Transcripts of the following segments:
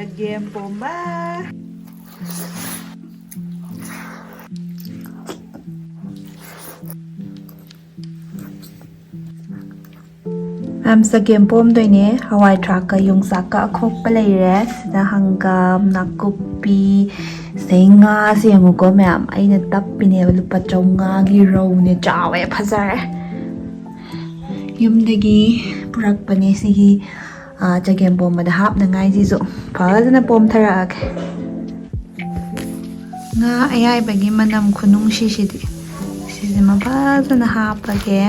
Chagempomba. Chagempomdoine hawai traka yongsak ka khokpa leire sida hangam nakupi senga senguko ma'am aina tappine lupa chaunga gi rone chawe phasare yumdagi purakpane sigi chagempomba da hapnangai sisu phajana pomtharake nga ayaibagi manam khunung shisidi sisima phajana hapage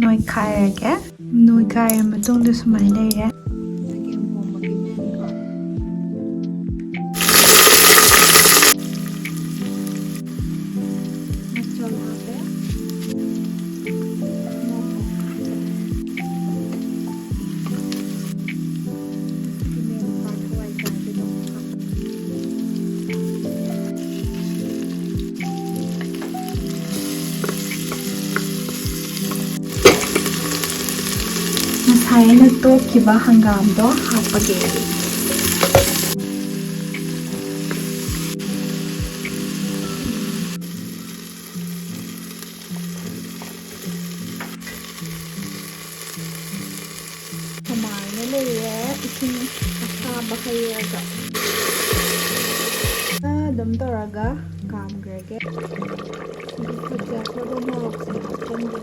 noi khairage noi khair matungda sumai leire Masaya to kiba hangam do hapage Kamay leire ising asaba khayaga dum toraga kam grege kutya ko morok se hapende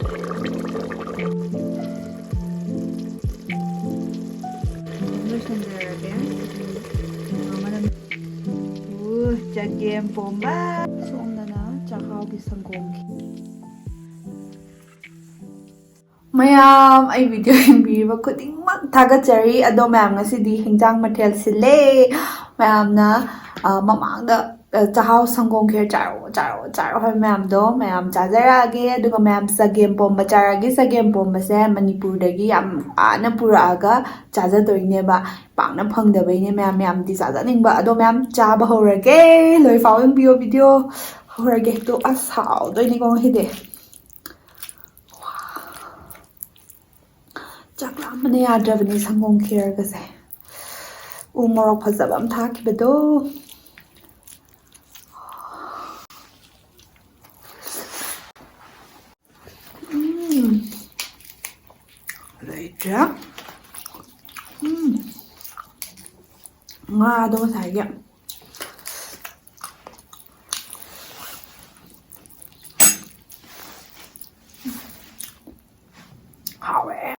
Chagempomba soomdana chakhao gi sangomgi mayam ai video yengbiba khudingmak thagachari ado mayam ngasidi hingjang mathel sile mayamna mamangda chakhao sangom kher charo hai mayam do mayam chajarage aduga mayam chagempomba charage chagempomba se manipur dagi yam ana puraga chajadoineba pakna phangdabaine mayam di chajaningba ado mayam chaba horage loi fawing video horage to asau doini ko hide chakla mane yadrabani sangom kher gase umorok phajabam thakibado Later. Nga do saya. Hawe.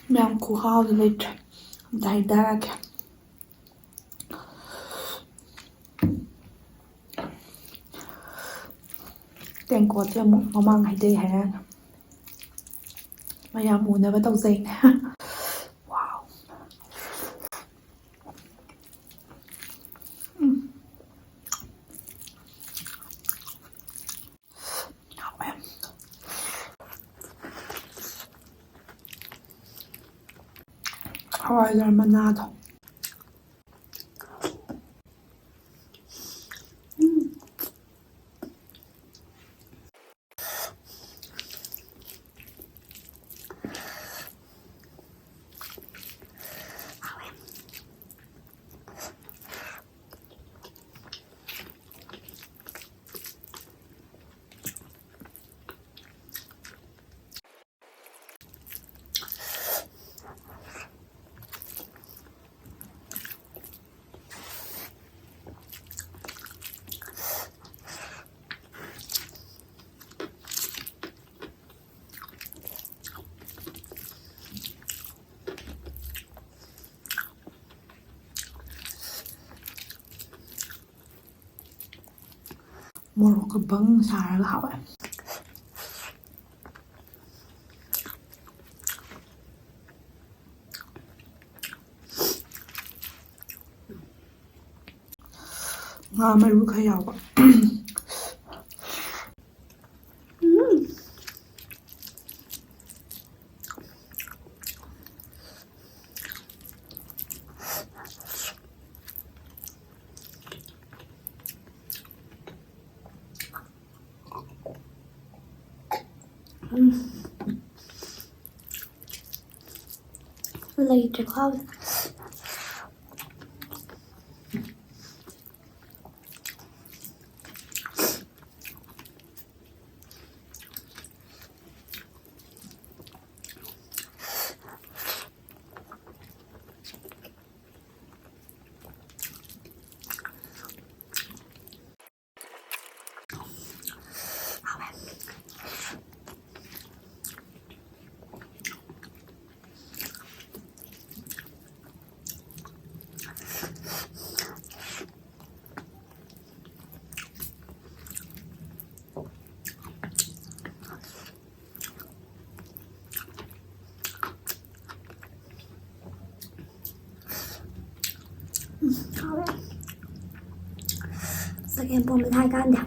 Mèo củ hao rồi lịch đầy đa kìa Tên có cho một mang hay đây hả mà nhà muốn nó bắt đầu dậy nè wow Hawaijar manado Morok bang sarang hawa. Nga maru kaya ba. Late cloud. Chagempomba เป็นhai kan nhỉ?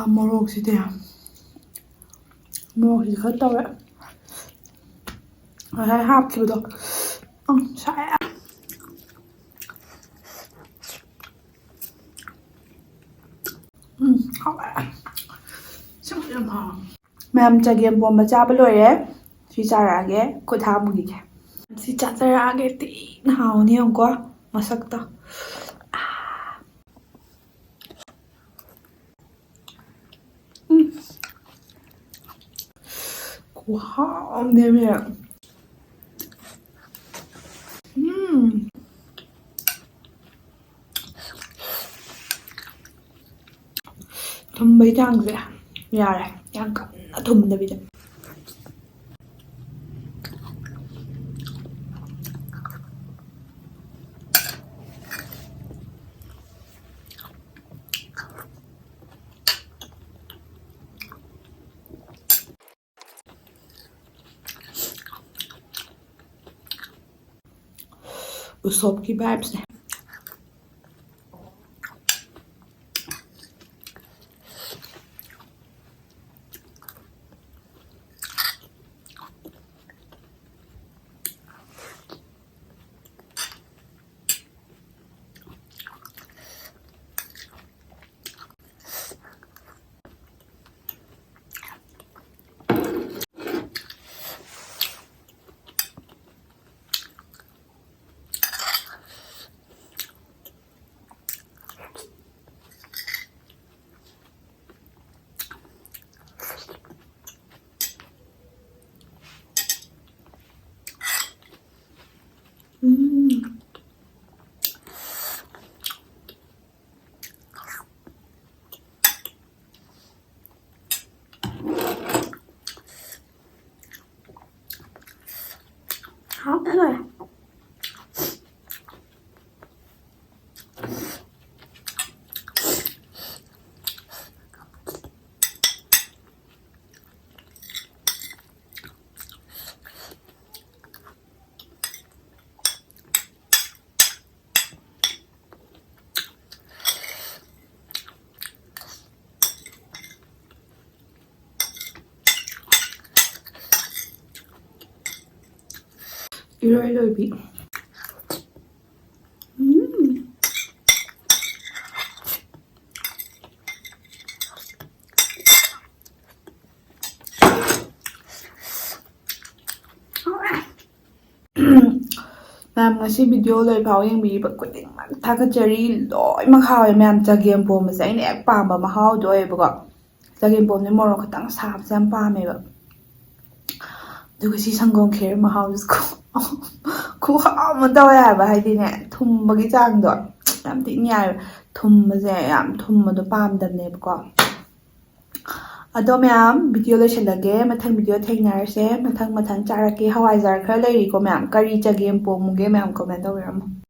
모록시대 모록시 갔다 왜? 합기보다 사야. 하와. 좀 하. 맘 chaghempomba chaba loire. Si charage ko thamugi. Si charage ti hauni onko masakta. Wow, nemmia. tumbai 장세. 야래. 약간 tumdabida. Usop की vibes ne. Hot rồi. 이럴 비. Ma'am ngasi video loi phau yang bi ba kuding man thakachari loi ma khaw ma'am chaghempomba se aina ek pamba ma haw do e ba chaghempom ne morok khatang sap jam pa me ba duga si sanggong kher ma haw ko ku haw ma daw ya ba haidi ne thum ba gi chang do yam ti nya thum ba je yam thum ma do pam dam ne ba ko ado ma'am video lo shalage mathang video thainarse mathang charake hawaijar khar leiri ko ma'am kari chaghempom muge ma'am comment do ram